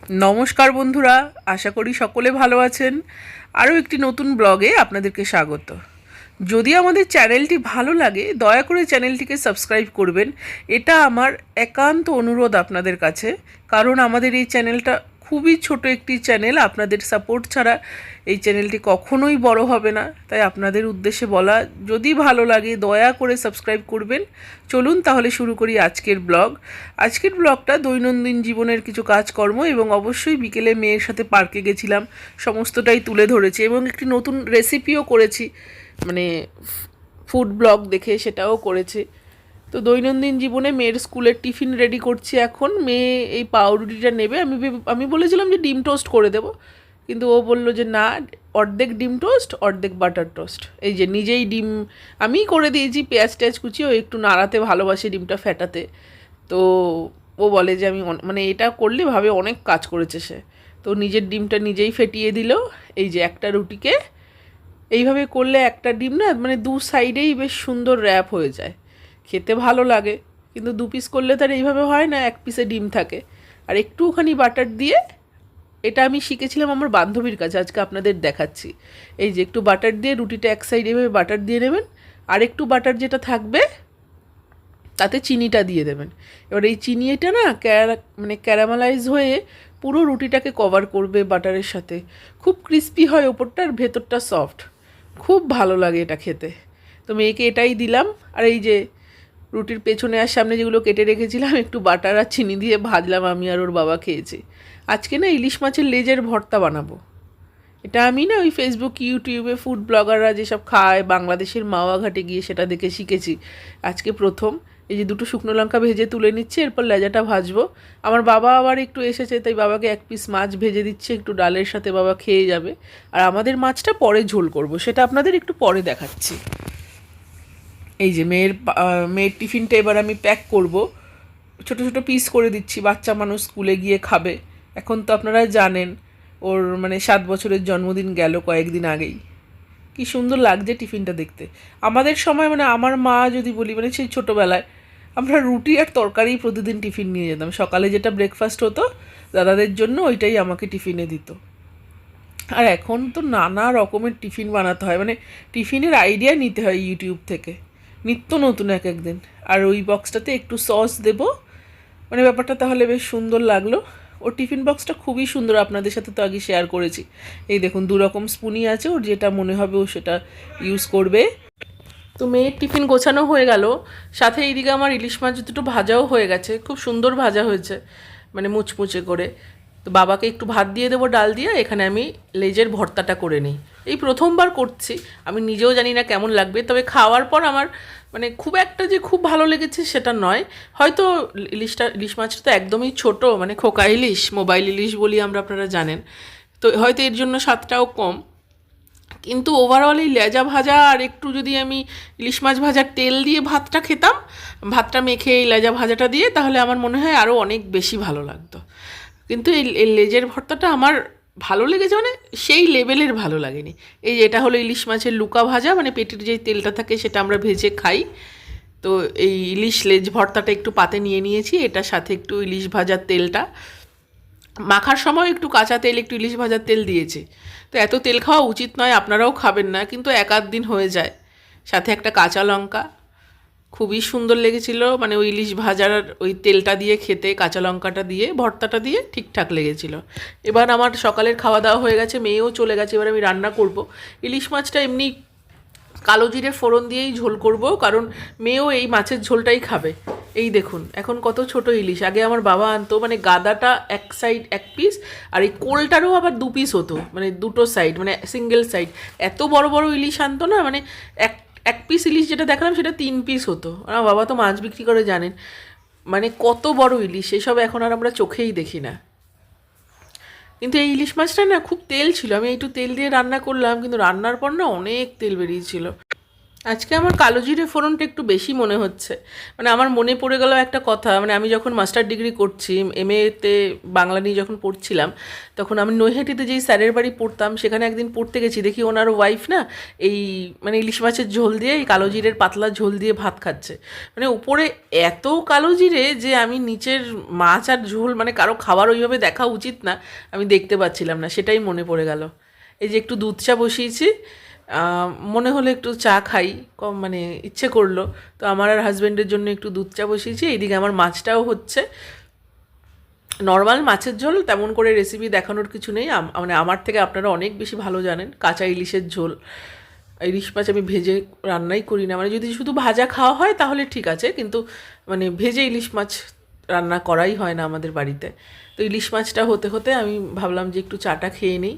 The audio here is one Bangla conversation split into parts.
নমস্কার বন্ধুরা, আশা করি সকলে ভালো আছেন। আরও একটি নতুন ব্লগে আপনাদেরকে স্বাগত। যদি আমাদের চ্যানেলটি ভালো লাগে দয়া করে চ্যানেলটিকে সাবস্ক্রাইব করবেন, এটা আমার একান্ত অনুরোধ আপনাদের কাছে। কারণ আমাদের এই চ্যানেলটা খুবই ছোট একটি চ্যানেল, আপনাদের সাপোর্ট ছাড়া এই চ্যানেলটি কখনোই বড় হবে না। তাই আপনাদের উদ্দেশ্যে বলা, যদি ভালো লাগে দয়া করে সাবস্ক্রাইব করবেন। চলুন তাহলে শুরু করি আজকের ব্লগ। আজকের ব্লগটা দৈনন্দিন জীবনের কিছু কাজকর্ম এবং অবশ্যই বিকেলে মেয়ের সাথে পার্কে গেছিলাম, সমস্তটাই তুলে ধরেছি এবং একটি নতুন রেসিপিও করেছি, মানে ফুড ব্লগ দেখে সেটাও করেছি। তো দৈনন্দিন জীবনে মেয়ের স্কুলের টিফিন রেডি করছি। এখন মেয়ে এই পাউরুটিটা নেবে, আমি বলেছিলাম যে ডিম টোস্ট করে দেবো, কিন্তু ও বলল যে না, অর্ধেক ডিম টোস্ট অর্ধেক বাটার টোস্ট। এই যে নিজেই ডিম আমিই করে দিয়েছি, পেঁয়াজ টেয়াজ কুচিয়ে, ও একটু নাড়াতে ভালোবাসে, ডিমটা ফেটাতে। তো ও বলে যে আমি মানে এটা করলে ভাবে অনেক কাজ করেছে সে। তো নিজের ডিমটা নিজেই ফেটিয়ে দিল। এই যে একটা রুটিকে এইভাবে করলে একটা ডিম না মানে দু সাইডেই বেশ সুন্দর র্যাপ হয়ে যায়, খেতে ভালো লাগে। কিন্তু দু পিস করলে তার এইভাবে হয় না, এক পিসে ডিম থাকে। আর একটুখানি বাটার দিয়ে, এটা আমি শিখেছিলাম আমার বান্ধবীর কাছে, আজকে আপনাদের দেখাচ্ছি। এই যে একটু বাটার দিয়ে রুটিটা এক সাইড এভাবে বাটার দিয়ে নেবেন, আর একটু বাটার যেটা থাকবে তাতে চিনিটা দিয়ে দেবেন। এবার এই চিনিটা না মানে ক্যারামেলাইজ হয়ে পুরো রুটিটাকে কভার করবে বাটারের সাথে। খুব ক্রিস্পি হয় ওপরটা, আর ভেতরটা সফট, খুব ভালো লাগে এটা খেতে। তো মেয়েকে এটাই দিলাম। আর এই যে রুটির পেছনে আর সামনে যেগুলো কেটে রেখেছিলাম, একটু বাটার আর চিনি দিয়ে ভাজলাম, আমি আর ওর বাবা খেয়েছি। আজকে না ইলিশ মাছের লেজের ভর্তা বানাবো। এটা আমি না ওই ফেসবুক ইউটিউবে ফুড ব্লগাররা যেসব খায় বাংলাদেশের মাওয়া ঘাটে গিয়ে সেটা দেখে শিখেছি। আজকে প্রথম এই যে দুটো শুকনো লঙ্কা ভেজে তুলে নিচ্ছে, এরপর লেজাটা ভাজবো। আমার বাবা আবার একটু এসেছে, তাই বাবাকে এক পিস মাছ ভেজে দিচ্ছে, একটু ডালের সাথে বাবা খেয়ে যাবে। আর আমাদের মাছটা পরে ঝোল করব, সেটা আপনাদের একটু পরে দেখাচ্ছি। এই যে মেয়ের টিফিনটা এবার আমি প্যাক করব। ছোট ছোট পিস করে দিচ্ছি, বাচ্চা মানুষ স্কুলে গিয়ে খাবে। এখন তো আপনারা জানেন ওর মানে 7 বছরের জন্মদিন গেল কয়েকদিন আগেই। কি সুন্দর লাগছে টিফিনটা দেখতে। আমাদের সময় মানে আমার মা যদি বলি, মানে সেই ছোটোবেলায় আমরা রুটি আর তরকারি প্রতিদিন টিফিন নিয়ে যেতাম। সকালে যেটা ব্রেকফাস্ট হতো দাদাদের জন্য, ওইটাই আমাকে টিফিনে দিত। আর এখন তো নানা রকমের টিফিন বানাতে হয়, মানে টিফিনের আইডিয়া নিতে হয় ইউটিউব থেকে, নিত্য নতুন এক একদিন। আর ওই বক্সটাতে একটু সস দেব, মানে ব্যাপারটা তাহলে বেশ সুন্দর লাগলো। ওর টিফিন বক্সটা খুবই সুন্দর, আপনাদের সাথে তো আগে শেয়ার করেছি। এই দেখুন, 2 রকম স্পুনই আছে, ওর যেটা মনে হবে ও সেটা ইউজ করবে। তো মেয়ের টিফিন গোছানো হয়ে গেল, সাথে এইদিকে আমার ইলিশ মাছ দুটো ভাজাও হয়ে গেছে, খুব সুন্দর ভাজা হয়েছে, মানে মুচমুচে করে। তো বাবাকে একটু ভাত দিয়ে দেবো ডাল দিয়ে, এখানে আমি লেজের ভর্তাটা করে নিই। এই প্রথমবার করছি, আমি নিজেও জানি না কেমন লাগবে, তবে খাওয়ার পর আমার মানে খুব একটা যে খুব ভালো লেগেছে সেটা নয়। হয়তো ইলিশ মাছটা তো একদমই ছোট, মানে খোকা ইলিশ, মোবাইল ইলিশ বলি আমরা, আপনারা জানেন। তো হয়তো এর জন্য স্বাদটাও কম, কিন্তু ওভারঅল এই লেজা ভাজা আর একটু যদি আমি ইলিশ মাছ ভাজার তেল দিয়ে ভাতটা খেতাম, ভাতটা মেখে এই লেজা ভাজাটা দিয়ে, তাহলে আমার মনে হয় আরও অনেক বেশি ভালো লাগতো। কিন্তু এই লেজের ভর্তাটা আমার ভালো লেগেছে, মানে সেই লেভেলের ভালো লাগেনি। এই যে এটা হলো ইলিশ মাছের লুকা ভাজা, মানে পেটের যেই তেলটা থাকে সেটা আমরা ভেজে খাই। তো এই ইলিশ লেজ ভর্তাটা একটু পাতে নিয়ে নিয়েছি, এটার সাথে একটু ইলিশ ভাজার তেলটা মাখার সময় একটু কাঁচা তেল, একটু ইলিশ ভাজার তেল দিয়েছে। তো এত তেল খাওয়া উচিত নয়, আপনারাও খাবেন না, কিন্তু এক আধ দিন হয়ে যায়। সাথে একটা কাঁচা লঙ্কা, খুবই সুন্দর লেগেছিল, মানে ওই ইলিশ ভাজার ওই তেলটা দিয়ে খেতে, কাঁচা লঙ্কাটা দিয়ে ভর্তাটা দিয়ে ঠিকঠাক লেগেছিল। এবার আমার সকালের খাওয়া দাওয়া হয়ে গেছে, মেয়েও চলে গেছে, এবার আমি রান্না করব। ইলিশ মাছটা এমনি কালো জিরে ফোড়ন দিয়েই ঝোল করব, কারণ মেয়েও এই মাছের ঝোলটাই খাবে। এই দেখুন এখন কত ছোট ইলিশ, আগে আমার বাবা আনতো মানে গাদাটা এক সাইড এক পিস, আর এই কোলটারও আবার 2 পিস হতো, মানে দুটো সাইড, মানে সিঙ্গেল সাইড। এত বড় বড় ইলিশ আনতো না, মানে এক এক পিস ইলিশ যেটা দেখালাম সেটা 3 পিস হতো। আমার বাবা তো মাছ বিক্রি করে জানেন, মানে কত বড় ইলিশ, এসব এখন আর আমরা চোখেই দেখি না। কিন্তু এই ইলিশ মাছটা না খুব তেল ছিল, আমি একটু তেল দিয়ে রান্না করলাম, কিন্তু রান্নার পর না অনেক তেল বেরিয়েছিল। আজকে আমার কালো জিরে ফোড়নটা একটু বেশি মনে হচ্ছে। মানে আমার মনে পড়ে গেল একটা কথা, মানে আমি যখন মাস্টার ডিগ্রি করছি, এমএতে বাংলা নিয়ে যখন পড়ছিলাম, তখন আমি নৈহাটিতে যেই স্যারের বাড়ি পড়তাম, সেখানে একদিন পড়তে গেছি, দেখি ওনার ওয়াইফ না এই মানে ইলিশ মাছের ঝোল দিয়ে, এই কালো জিরের পাতলা ঝোল দিয়ে ভাত খাচ্ছে। মানে উপরে এত কালো জিরে যে আমি নিচের মাছ আর ঝোল মানে কারো খাবার ওইভাবে দেখা উচিত না, আমি দেখতে পাচ্ছিলাম না, সেটাই মনে পড়ে গেল। এই যে একটু দুধ চা বসিয়েছি, মনে হলো একটু চা খাই, কম মানে ইচ্ছে করলো, তো আমার আর হাজব্যান্ডের জন্য একটু দুধ চা বসিয়েছি। এইদিকে আমার মাছটাও হচ্ছে। নর্মাল মাছের ঝোল, তেমন করে রেসিপি দেখানোর কিছু নেই, মানে আমার থেকে আপনারা অনেক বেশি ভালো জানেন কাঁচা ইলিশের ঝোল। ইলিশ মাছ আমি ভেজে রান্নাই করি না, মানে যদি শুধু ভাজা খাওয়া হয় তাহলে ঠিক আছে, কিন্তু মানে ভেজে ইলিশ মাছ রান্না করাই হয় না আমাদের বাড়িতে। তো ইলিশ মাছটা হতে হতে আমি ভাবলাম যে একটু চাটা খেয়ে নিই।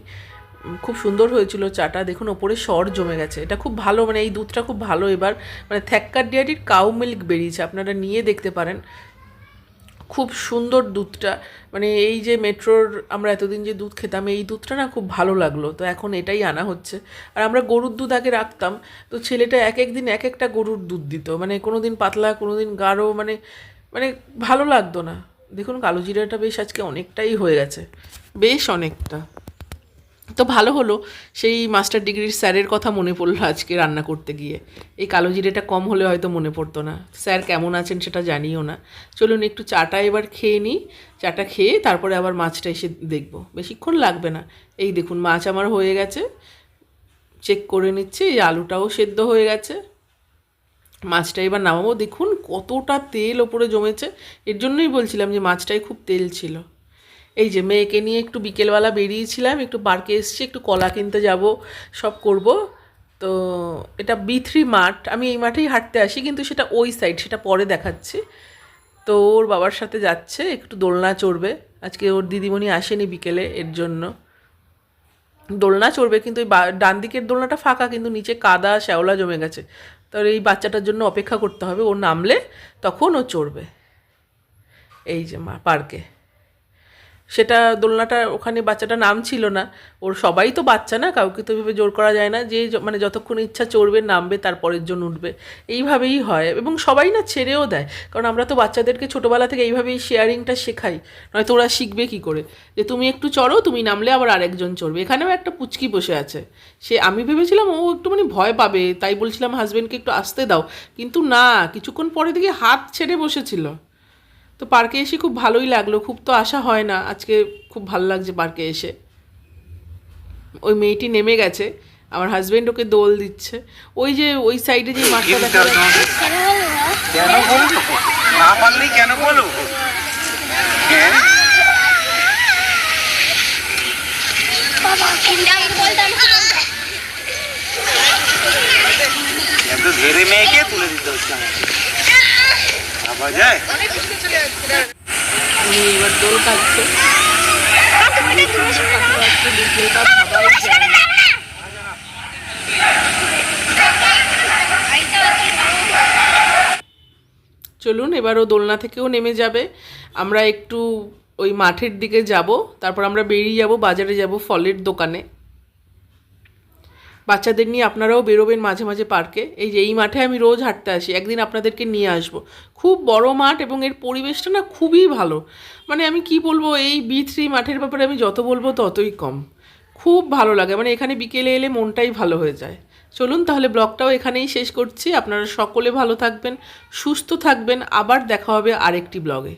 খুব সুন্দর হয়েছিল চাটা, দেখুন ওপরে সর জমে গেছে, এটা খুব ভালো, মানে এই দুধটা খুব ভালো। এবার মানে থ্যাক্কার ডেয়ারির কাউ মিল্ক বেরিয়েছে, আপনারা নিয়ে দেখতে পারেন, খুব সুন্দর দুধটা। মানে এই যে মেট্রোর আমরা এতদিন যে দুধ খেতাম, এই দুধটা না খুব ভালো লাগলো, তো এখন এটাই আনা হচ্ছে। আর আমরা গরুর দুধ আগে রাখতাম, তো ছেলেটা এক এক দিন এক একটা গরুর দুধ দিত, মানে কোনো দিন পাতলা কোনো দিন গাঢ়, মানে মানে ভালো লাগতো না। দেখুন কালো জিরাটা বেশ আজকে অনেকটাই হয়ে গেছে, বেশ অনেকটা। তো ভালো হলো, সেই মাস্টার ডিগ্রির স্যারের কথা মনে পড়লো আজকে রান্না করতে গিয়ে। এই কালো জিরেটা কম হলে হয়তো মনে পড়তো না। স্যার কেমন আছেন সেটা জানিও না। চলুন একটু চাটা এবার খেয়ে নিই, চাটা খেয়ে তারপরে আবার মাছটা এসে দেখবো, বেশিক্ষণ লাগবে না। এই দেখুন মাছ আমার হয়ে গেছে, চেক করে নিচ্ছি, এই আলুটাও সেদ্ধ হয়ে গেছে। মাছটা এবার নামাবো, দেখুন কতটা তেল ওপরে জমেছে, এর জন্যই বলছিলাম যে মাছটায় খুব তেল ছিল। এই যে মেয়েকে নিয়ে একটু বিকেলবেলা বেরিয়েছিলাম, একটু পার্কে এসেছি, একটু কলা কিনতে যাব, সব করব। তো এটা বি3 মাঠ, আমি এই মাঠেই হাঁটতে আসি, কিন্তু সেটা ওই সাইড, সেটা পরে দেখাচ্ছি। তো ওর বাবার সাথে যাচ্ছে, একটু দোলনা চড়বে, আজকে ওর দিদিমণি আসেনি বিকেলে, এর জন্য দোলনা চড়বে। কিন্তু ওই ডান দিকের দোলনাটা ফাঁকা, কিন্তু নিচে কাদা শ্যাওলা জমে গেছে, তাহলে এই বাচ্চাটার জন্য অপেক্ষা করতে হবে, ও নামলে তখন ও চড়বে। এই যে পার্কে সেটা দোলনাটা, ওখানে বাচ্চাটা নাম ছিল না, ওর সবাই তো বাচ্চা না, কাউকে তো এভাবে জোর করা যায় না, যে মানে যতক্ষণ ইচ্ছা চড়বে, নামবে, তারপরের জন্য উঠবে, এইভাবেই হয়। এবং সবাই না ছেড়েও দেয়, কারণ আমরা তো বাচ্চাদেরকে ছোটোবেলা থেকে এইভাবেই শেয়ারিংটা শেখাই, নয়তো ওরা শিখবে কী করে, যে তুমি একটু চড়ো, তুমি নামলে আবার আরেকজন চড়বে। এখানেও একটা পুচকি বসে আছে, সে আমি ভেবেছিলাম ও একটু মানে ভয় পাবে, তাই বলছিলাম হাজব্যান্ডকে একটু আসতে দাও, কিন্তু না, কিছুক্ষণ পরে দেখি হাত ছেড়ে বসেছিল। তো পার্কে এসে খুব ভালোই লাগলো, খুব তো আসা হয় না, আজকে খুব ভালো লাগছে পার্কে এসে। ওই মেয়েটি নেমে গেছে, আমার হাজবেন্ড ওকে দোল দিচ্ছে। ওই যে ওই সাইডে যে মাঠটা দেখা যাচ্ছে, কেন বলবো না পারলেই কেন বলবো এত ধীরে মেয়েকে তুলে দিতে হচ্ছে আমাকে যায়। উনি এবার দোল খাচ্ছে, চলুন এবার ও দোলনা থেকেও নেমে যাবে, আমরা একটু ওই মাঠের দিকে যাব, তারপর আমরা বেরিয়ে যাব, বাজারে যাব ফলের দোকানে। বাচ্চাদের নিয়ে আপনারাও বেরোবেন মাঝে মাঝে পার্কে। এই যে এই মাঠে আমি রোজ হাঁটতে আসি, একদিন আপনাদেরকে নিয়ে আসব। খুব বড় মাঠ এবং এর পরিবেশটা না খুবই ভালো। মানে আমি কি বলবো, এই বি3 মাঠের ব্যাপারে আমি যত বলবো ততই কম। খুব ভালো লাগে, মানে এখানে বিকেলে এলে মনটাই ভালো হয়ে যায়। চলুন তাহলে ব্লগটাও এখানেই শেষ করছি। আপনারা সকলে ভালো থাকবেন, সুস্থ থাকবেন, আবার দেখা হবে আরেকটি ব্লগে।